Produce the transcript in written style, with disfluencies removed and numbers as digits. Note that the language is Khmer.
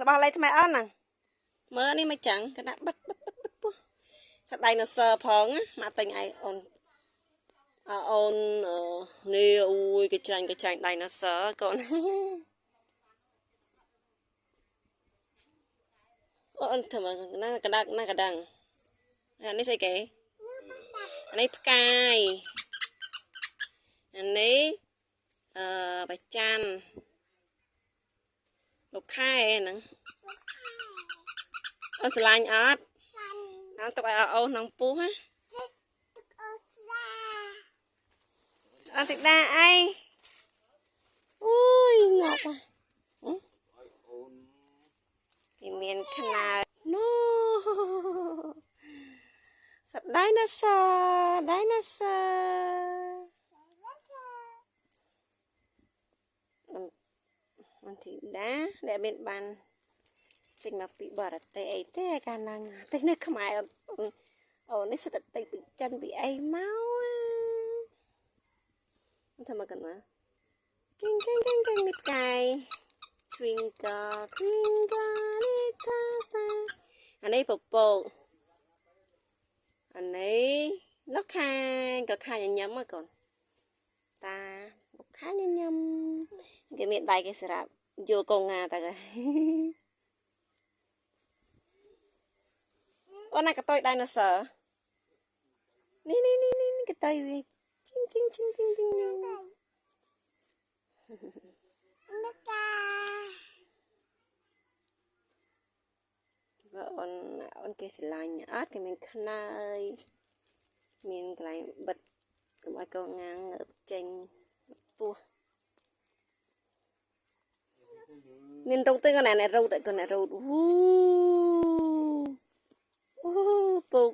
របស់លេខថ្មីអូនហ្នឹងមើលនេះមិនចឹងកណាបិទពោះស្ដាយនៅសើផងមកតែញឯអូនអូននេះអូយកច្រាញ់ដៃនៅសើកូនអូនធ្វើមើលណាកដាណាកដាំងអានេះស្អីគេអានេះផ្កាយអានេះបច្ចាន់លោកខែហ្នឹងអូនស្រឡាញ់អត់ហ្នឹងទៅឲ្យអូនក្នុងពុះណាអត់តិដាអីអូយងាប់គេមានខ្នើយណូសត្វដៃណាសើมันធីតាដែលមានបានទិញមកពីបរទេសអីទេកាលហ្នឹងទិញនៅខ្មែរអូនេះសិតតែទិញពីចិនពីអីមកធ្វើមកកណ្ណាគិងនេះផ្កាយ Twinkle little star អានេះពពកអានេះលោកខាញញឹមមកកូនតាលោកខាញញឹមគេមានដៃគេស្រាប់យកកងងាតាគេអូនណាកតុយដៃណសើនេះកតុយវាជីងអូនគេស្រឡាញ់អត់គេមានខ្នើយមានកន្លែងបិទកុំឲ្យកងងាងចេញពោះមានរោគទៅកណែរោគទៅកណែរោគអូពុក